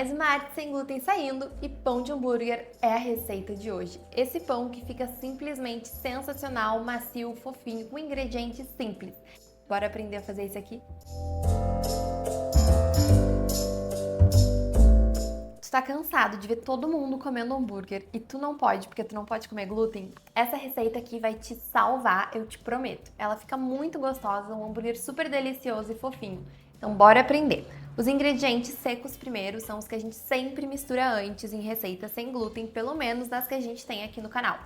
Mais uma arte sem glúten saindo e pão de hambúrguer é a receita de hoje. Esse pão que fica simplesmente sensacional, macio, fofinho, com ingredientes simples. Bora aprender a fazer isso aqui? Tu tá cansado de ver todo mundo comendo hambúrguer e tu não pode porque tu não pode comer glúten? Essa receita aqui vai te salvar, eu te prometo. Ela fica muito gostosa, um hambúrguer super delicioso e fofinho. Então bora aprender. Os ingredientes secos primeiro são os que a gente sempre mistura antes em receitas sem glúten, pelo menos nas que a gente tem aqui no canal.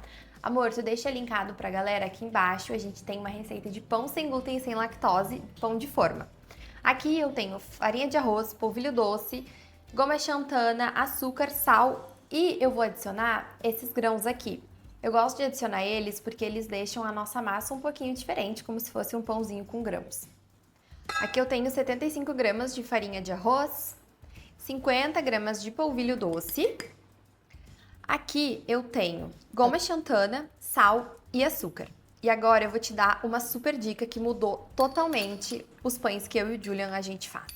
Amor, tu deixa linkado pra galera aqui embaixo, a gente tem uma receita de pão sem glúten e sem lactose, pão de forma. Aqui eu tenho farinha de arroz, polvilho doce, goma xantana, açúcar, sal e eu vou adicionar esses grãos aqui. Eu gosto de adicionar eles porque eles deixam a nossa massa um pouquinho diferente, como se fosse um pãozinho com grãos. Aqui eu tenho 75 gramas de farinha de arroz, 50 gramas de polvilho doce. Aqui eu tenho goma xantana, sal e açúcar. E agora eu vou te dar uma super dica que mudou totalmente os pães que eu e o Julian a gente faz.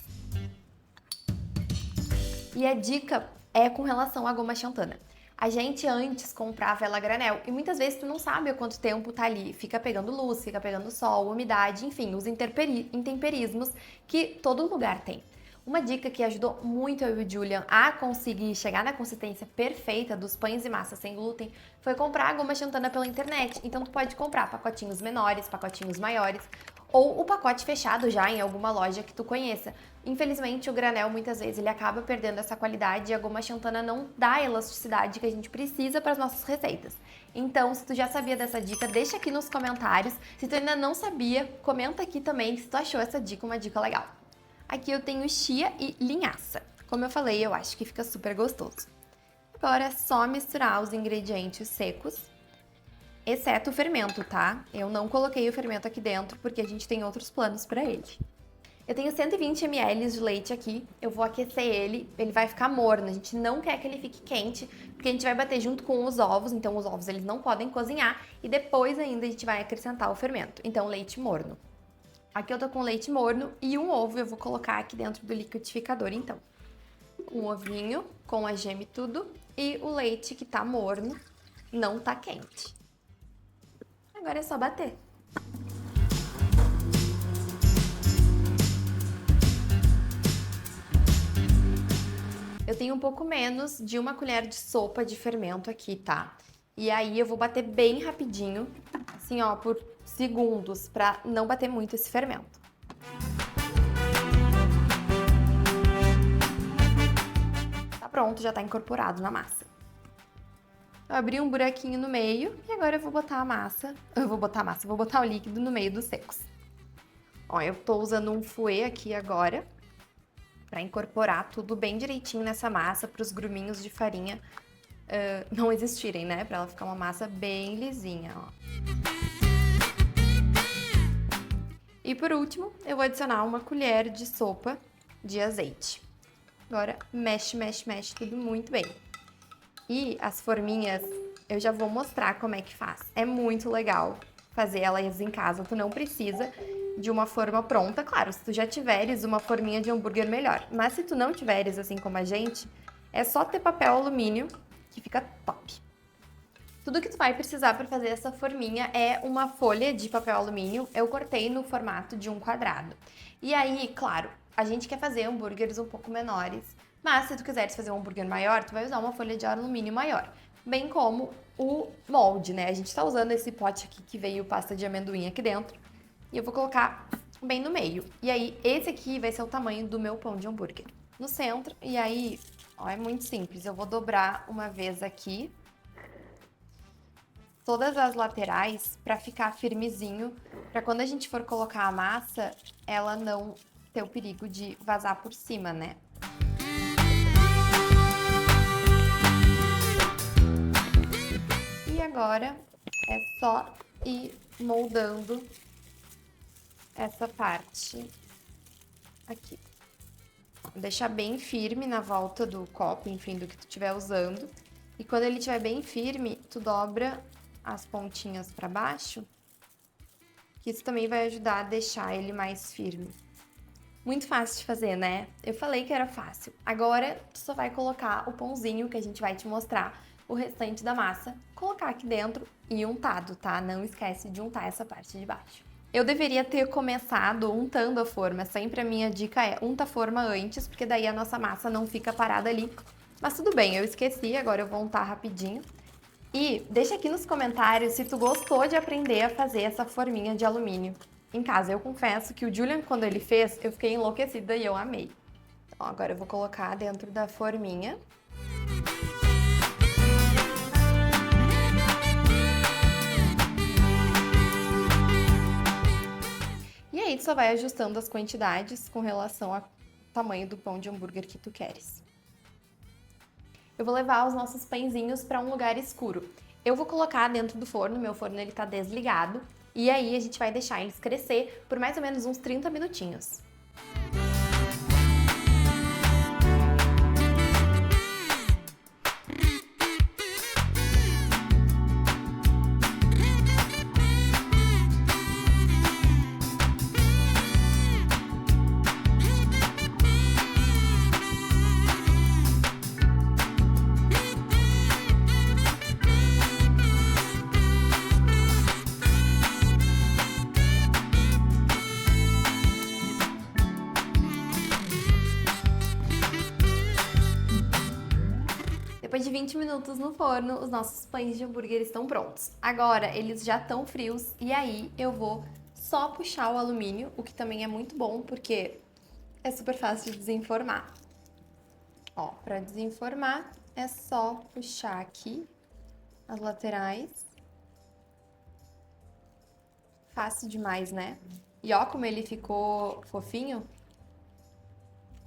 E a dica é com relação à goma xantana. A gente antes comprava ela a granel e muitas vezes tu não sabe há quanto tempo tá ali. Fica pegando luz, fica pegando sol, umidade, enfim, os intemperismos que todo lugar tem. Uma dica que ajudou muito eu e o Julian a conseguir chegar na consistência perfeita dos pães e massas sem glúten foi comprar a goma xantana pela internet. Então tu pode comprar pacotinhos menores, pacotinhos maiores ou o pacote fechado já em alguma loja que tu conheça. Infelizmente o granel muitas vezes ele acaba perdendo essa qualidade e a goma xantana não dá a elasticidade que a gente precisa para as nossas receitas. Então, se tu já sabia dessa dica, deixa aqui nos comentários. Se tu ainda não sabia, comenta aqui também se tu achou essa dica uma dica legal. Aqui eu tenho chia e linhaça. Como eu falei, eu acho que fica super gostoso. Agora é só misturar os ingredientes secos, exceto o fermento, tá? Eu não coloquei o fermento aqui dentro porque a gente tem outros planos para ele. Eu tenho 120 ml de leite aqui, eu vou aquecer ele vai ficar morno, a gente não quer que ele fique quente, porque a gente vai bater junto com os ovos, então os ovos eles não podem cozinhar, e depois ainda a gente vai acrescentar o fermento, então leite morno. Aqui eu tô com leite morno e um ovo eu vou colocar aqui dentro do liquidificador, então. Um ovinho com a gema e tudo, e o leite que tá morno, não tá quente. Agora é só bater. Eu tenho um pouco menos de 1 colher de sopa de fermento aqui, tá? E aí eu vou bater bem rapidinho, assim ó, por segundos, pra não bater muito esse fermento. Tá pronto, já tá incorporado na massa. Eu abri um buraquinho no meio e agora eu vou botar a massa, vou botar o líquido no meio dos secos. Ó, eu tô usando um fouet aqui agora, para incorporar tudo bem direitinho nessa massa, para os gruminhos de farinha não existirem, né? Para ela ficar uma massa bem lisinha, ó. E por último, eu vou adicionar 1 colher de sopa de azeite. Agora, mexe, mexe, mexe tudo muito bem. E as forminhas, eu já vou mostrar como é que faz. É muito legal fazer elas em casa, tu não precisa de uma forma pronta. Claro, se tu já tiveres uma forminha de hambúrguer, melhor. Mas se tu não tiveres, assim como a gente, é só ter papel alumínio, que fica top. Tudo que tu vai precisar para fazer essa forminha é uma folha de papel alumínio. Eu cortei no formato de um quadrado. E aí, claro, a gente quer fazer hambúrgueres um pouco menores, mas se tu quiseres fazer um hambúrguer maior, tu vai usar uma folha de alumínio maior. Bem como o molde, né? A gente tá usando esse pote aqui que veio pasta de amendoim aqui dentro. E eu vou colocar bem no meio. E aí, esse aqui vai ser o tamanho do meu pão de hambúrguer. No centro, e aí, ó, é muito simples. Eu vou dobrar uma vez aqui, todas as laterais, pra ficar firmezinho, pra quando a gente for colocar a massa, ela não ter o perigo de vazar por cima, né? E agora é só ir moldando essa parte aqui. Deixar bem firme na volta do copo, enfim, do que tu estiver usando. E quando ele estiver bem firme, tu dobra as pontinhas para baixo, que isso também vai ajudar a deixar ele mais firme. Muito fácil de fazer, né? Eu falei que era fácil. Agora, tu só vai colocar o pãozinho que a gente vai te mostrar, o restante da massa, colocar aqui dentro e untado, tá? Não esquece de untar essa parte de baixo. Eu deveria ter começado untando a forma. Sempre a minha dica é unta a forma antes, porque daí a nossa massa não fica parada ali. Mas tudo bem, eu esqueci, agora eu vou untar rapidinho. E deixa aqui nos comentários se tu gostou de aprender a fazer essa forminha de alumínio em casa. Eu confesso que o Julian, quando ele fez, eu fiquei enlouquecida e eu amei. Então, agora eu vou colocar dentro da forminha. E aí tu só vai ajustando as quantidades com relação ao tamanho do pão de hambúrguer que tu queres. Eu vou levar os nossos pãezinhos para um lugar escuro. Eu vou colocar dentro do forno, meu forno ele tá desligado, e aí a gente vai deixar eles crescer por mais ou menos uns 30 minutinhos. Depois de 20 minutos no forno, os nossos pães de hambúrguer estão prontos. Agora, eles já estão frios e aí eu vou só puxar o alumínio, o que também é muito bom porque é super fácil de desenformar. Ó, para desenformar é só puxar aqui as laterais. Fácil demais, né? E ó como ele ficou fofinho.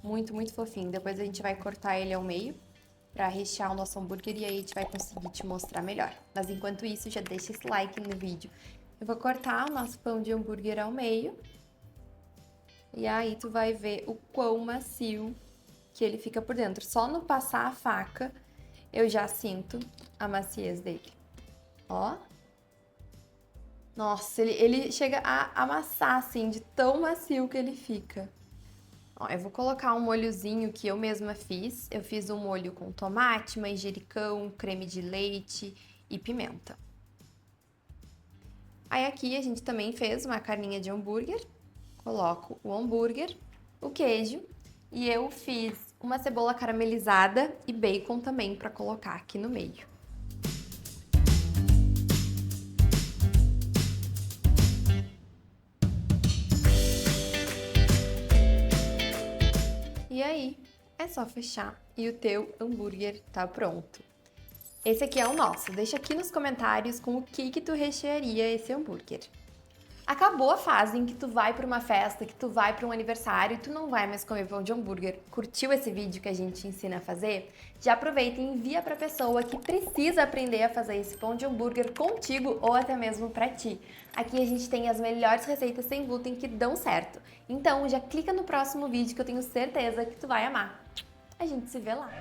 Muito, muito fofinho. Depois a gente vai cortar ele ao meio para rechear o nosso hambúrguer e aí a gente vai conseguir te mostrar melhor. Mas enquanto isso, já deixa esse like no vídeo. Eu vou cortar o nosso pão de hambúrguer ao meio. E aí tu vai ver o quão macio que ele fica por dentro. Só no passar a faca, eu já sinto a maciez dele. Ó. Nossa, ele chega a amassar, assim, de tão macio que ele fica. Ó, eu vou colocar um molhozinho que eu mesma fiz. Eu fiz um molho com tomate, manjericão, creme de leite e pimenta. Aí aqui a gente também fez uma carninha de hambúrguer. Coloco o hambúrguer, o queijo e eu fiz uma cebola caramelizada e bacon também para colocar aqui no meio. E aí, é só fechar e o teu hambúrguer tá pronto. Esse aqui é o nosso. Deixa aqui nos comentários com o que tu rechearia esse hambúrguer. Acabou a fase em que tu vai para uma festa, que tu vai para um aniversário e tu não vai mais comer pão de hambúrguer. Curtiu esse vídeo que a gente ensina a fazer? Já aproveita e envia para a pessoa que precisa aprender a fazer esse pão de hambúrguer contigo ou até mesmo para ti. Aqui a gente tem as melhores receitas sem glúten que dão certo. Então já clica no próximo vídeo que eu tenho certeza que tu vai amar. A gente se vê lá!